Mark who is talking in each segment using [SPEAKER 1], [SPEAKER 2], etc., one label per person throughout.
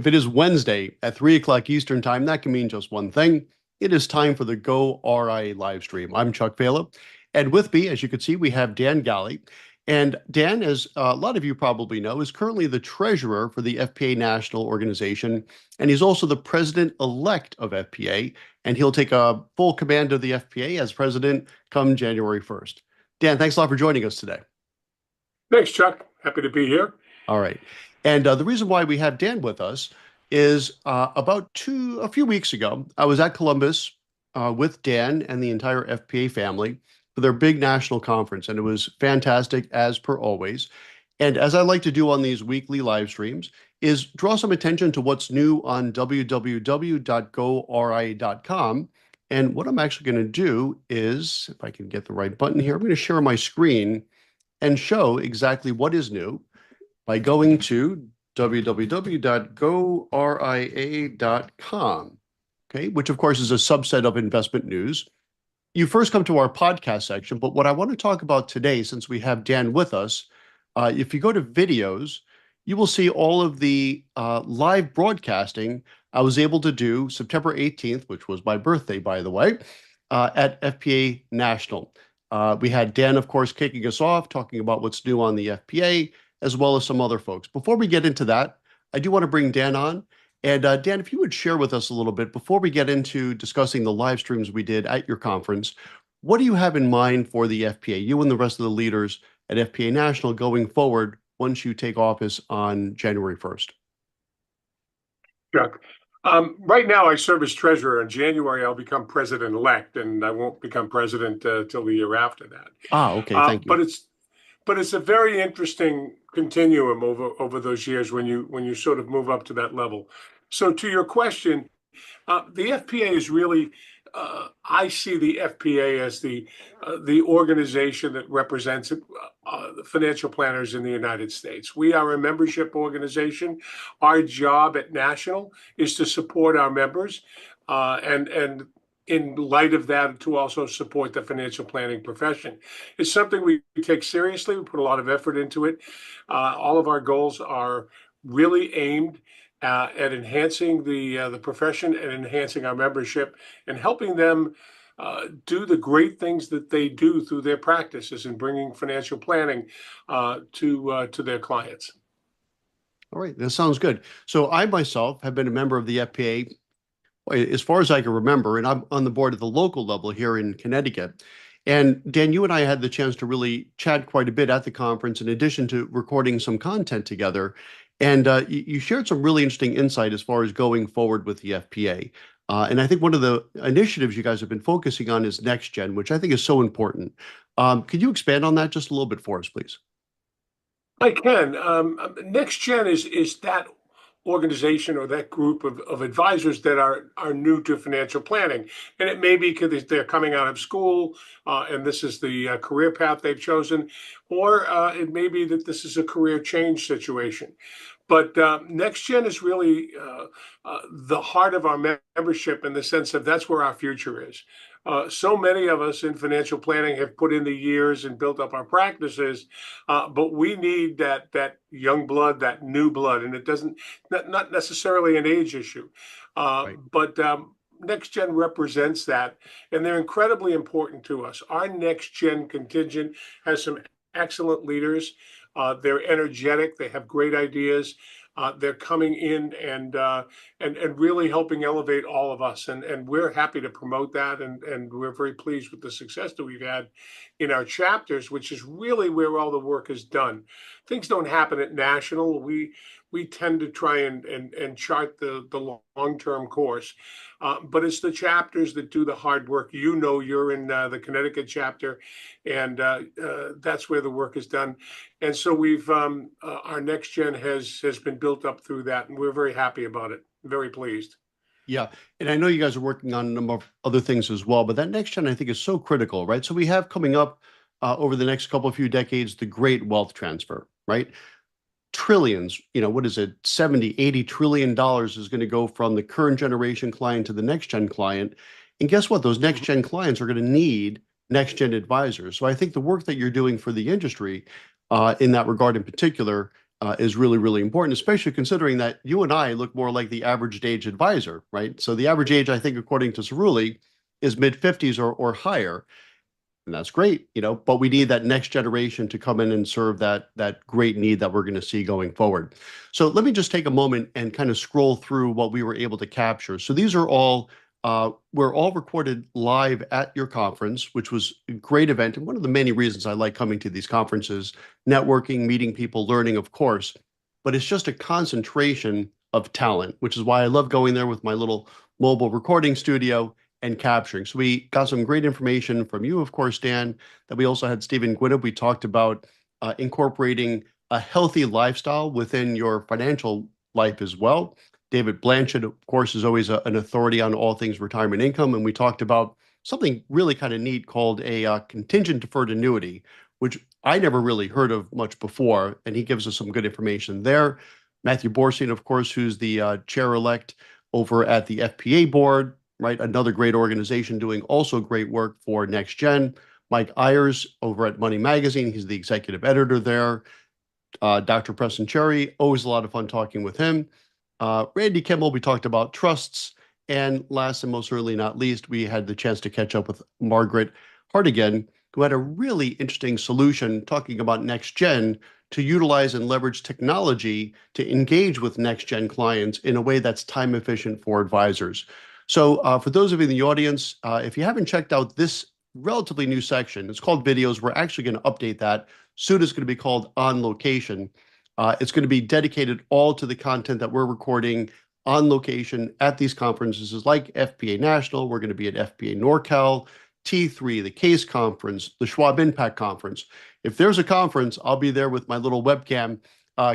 [SPEAKER 1] If it is Wednesday at 3 o'clock Eastern Time, that can mean just one thing. It is time for the goRIA live stream. I'm Chuck Vela, and with me, as you can see, we have Dan Galli. And Dan, as a lot of you probably know, is currently the treasurer for the FPA National Organization, and he's also the president-elect of FPA, and he'll take a full command of the FPA as president come January 1st. Dan, thanks a lot for joining us today.
[SPEAKER 2] Thanks, Chuck. Happy to be here.
[SPEAKER 1] All right. And the reason why we have Dan with us is a few weeks ago, I was at Columbus with Dan and the entire FPA family for their big national conference, and it was fantastic as per always. And as I like to do on these weekly live streams, is draw some attention to what's new on www.goria.com. And what I'm actually going to do is, if I can get the right button here, I'm going to share my screen and show exactly what is new by going to www.goria.com, okay, which of course is a subset of Investment News. You first come to our podcast section, but what I want to talk about today, since we have Dan with us, if you go to videos, you will see all of the live broadcasting I was able to do September 18th, which was my birthday, by the way, at FPA National. We had Dan, of course, kicking us off, talking about what's new on the FPA, as well as some other folks. Before we get into that, I do want to bring Dan on. And Dan, if you would share with us a little bit before we get into discussing the live streams we did at your conference, what do you have in mind for the FPA, you and the rest of the leaders at FPA National going forward once you take office on January 1st?
[SPEAKER 2] Chuck. Right now, I serve as treasurer. In January, I'll become president-elect, and I won't become president till the year after that.
[SPEAKER 1] Okay, thank you.
[SPEAKER 2] But it's a very interesting continuum over those years when you sort of move up to that level. So to your question, the FPA is really, I see the FPA as the organization that represents the financial planners in the United States. We are a membership organization. Our job at National is to support our members, and in light of that, to also support the financial planning profession. It's something we take seriously. We put a lot of effort into it. All of our goals are really aimed at enhancing the profession and enhancing our membership and helping them do the great things that they do through their practices and bringing financial planning to their clients.
[SPEAKER 1] All right, that sounds good. So I myself have been a member of the FPA as far as I can remember, and I'm on the board at the local level here in Connecticut. And Dan, you and I had the chance to really chat quite a bit at the conference, in addition to recording some content together. And you shared some really interesting insight as far as going forward with the FPA. And I think one of the initiatives you guys have been focusing on is Next Gen, which I think is so important. Could you expand on that just a little bit for us, please?
[SPEAKER 2] I can. Next Gen is that organization or that group of advisors that are new to financial planning. And it may be because they're coming out of school and this is the career path they've chosen, or it may be that this is a career change situation. But Next Gen is really the heart of our membership in the sense of that's where our future is. So many of us in financial planning have put in the years and built up our practices, but we need that young blood, that new blood, and it doesn't not necessarily an age issue,
[SPEAKER 1] Right.
[SPEAKER 2] but Next Gen represents that, and they're incredibly important to us. Our Next Gen contingent has some excellent leaders. They're energetic. They have great ideas. They're coming in and really helping elevate all of us, and we're happy to promote that, and we're very pleased with the success that we've had in our chapters, which is really where all the work is done. Things don't happen at National. We tend to try and chart the long-term course, but it's the chapters that do the hard work. You know, you're in the Connecticut chapter, and that's where the work is done. And so we've our Next Gen has been built up through that, and we're very happy about it. Very pleased.
[SPEAKER 1] Yeah, and I know you guys are working on a number of other things as well, but that Next Gen I think is so critical, right? So we have coming up over the next couple of few decades the great wealth transfer, right? Trillions, what is it, 70, 80 trillion dollars is going to go from the current generation client to the next gen client. And guess what? Those next gen clients are going to need next gen advisors. So I think the work that you're doing for the industry in that regard in particular is really, really important, especially considering that you and I look more like the average age advisor, right? So the average age, I think, according to Cerulli, is mid 50s or higher. And that's great, but we need that next generation to come in and serve that great need that we're going to see going forward. So let me just take a moment and kind of scroll through what we were able to capture. So these are all we're all recorded live at your conference, which was a great event. And one of the many reasons I like coming to these conferences, networking, meeting people, learning, of course, but it's just a concentration of talent, which is why I love going there with my little mobile recording studio and capturing. So we got some great information from you, of course, Dan, that we also had Stephen Gwinnett. We talked about incorporating a healthy lifestyle within your financial life as well. David Blanchett, of course, is always an authority on all things retirement income. And we talked about something really kind of neat called a contingent deferred annuity, which I never really heard of much before. And he gives us some good information there. Matthew Borstein, of course, who's the chair-elect over at the FPA board, right? Another great organization doing also great work for Next Gen. Mike Ayers over at Money Magazine, he's the executive editor there. Dr. Preston Cherry, always a lot of fun talking with him. Randy Kimmel, we talked about trusts. And last and most certainly not least, we had the chance to catch up with Margaret Hartigan, who had a really interesting solution talking about Next Gen to utilize and leverage technology to engage with Next Gen clients in a way that's time efficient for advisors. So for those of you in the audience, if you haven't checked out this relatively new section, it's called videos. We're actually going to update that. Soon it's going to be called On Location. It's going to be dedicated all to the content that we're recording on location at these conferences like FPA National. We're going to be at FPA NorCal, T3, the CASE conference, the Schwab Impact conference. If there's a conference, I'll be there with my little webcam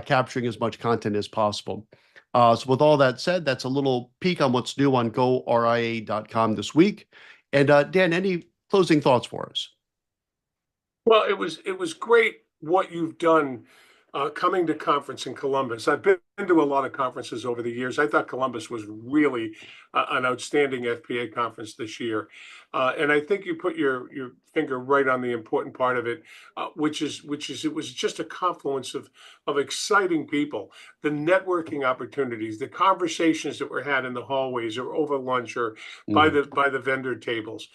[SPEAKER 1] capturing as much content as possible. So with all that said, that's a little peek on what's new on goRIA.com this week. And Dan, any closing thoughts for us?
[SPEAKER 2] Well, it was great what you've done coming to conference in Columbus. I've been to a lot of conferences over the years. I thought Columbus was really an outstanding FPA conference this year, and I think you put your finger right on the important part of it, which is it was just a confluence of exciting people, the networking opportunities, the conversations that were had in the hallways or over lunch or by the vendor tables.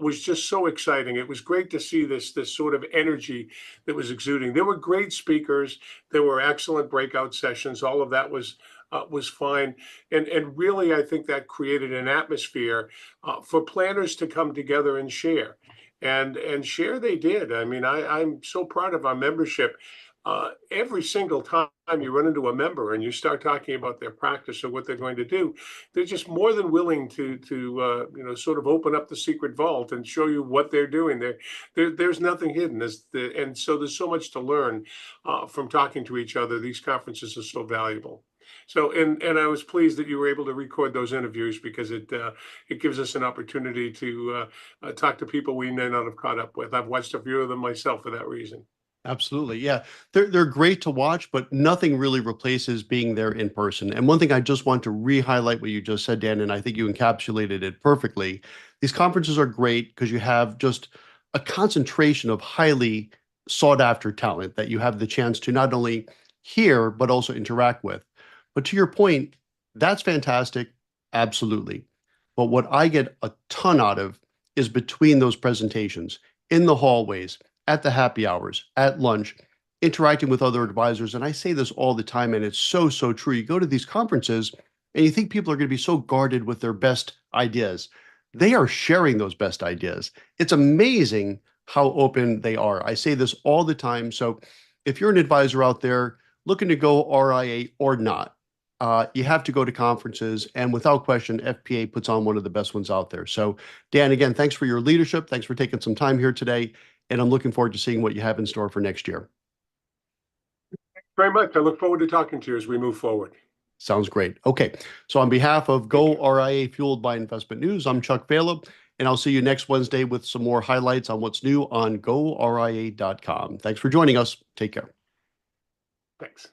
[SPEAKER 2] Was just so exciting. It was great to see this sort of energy that was exuding. There were great speakers. There were excellent breakout sessions. All of that was fine, and really I think that created an atmosphere for planners to come together and share, and share they did. I mean, I'm so proud of our membership. Every single time you run into a member and you start talking about their practice or what they're going to do, they're just more than willing to sort of open up the secret vault and show you what they're doing. There's nothing hidden, and so there's so much to learn from talking to each other. These conferences are so valuable. So, and I was pleased that you were able to record those interviews because it gives us an opportunity to talk to people we may not have caught up with. I've watched a few of them myself for that reason.
[SPEAKER 1] Absolutely. Yeah. They're great to watch, but nothing really replaces being there in person. And one thing I just want to re-highlight what you just said, Dan, and I think you encapsulated it perfectly. These conferences are great because you have just a concentration of highly sought after talent that you have the chance to not only hear, but also interact with. But to your point, that's fantastic. Absolutely. But what I get a ton out of is between those presentations, in the hallways, at the happy hours, at lunch, interacting with other advisors. And I say this all the time, and it's so, so true. You go to these conferences and you think people are going to be so guarded with their best ideas. They are sharing those best ideas. It's amazing how open they are. I say this all the time. So if you're an advisor out there looking to go RIA or not, you have to go to conferences, and without question, FPA puts on one of the best ones out there. So Dan, again, thanks for your leadership. Thanks for taking some time here today. And I'm looking forward to seeing what you have in store for next year.
[SPEAKER 2] Very much. I look forward to talking to you as we move forward.
[SPEAKER 1] Sounds great. Okay. So on behalf of goRIA Fueled by Investment News, I'm Chuck Vela, and I'll see you next Wednesday with some more highlights on what's new on goRIA.com. Thanks for joining us. Take care.
[SPEAKER 2] Thanks.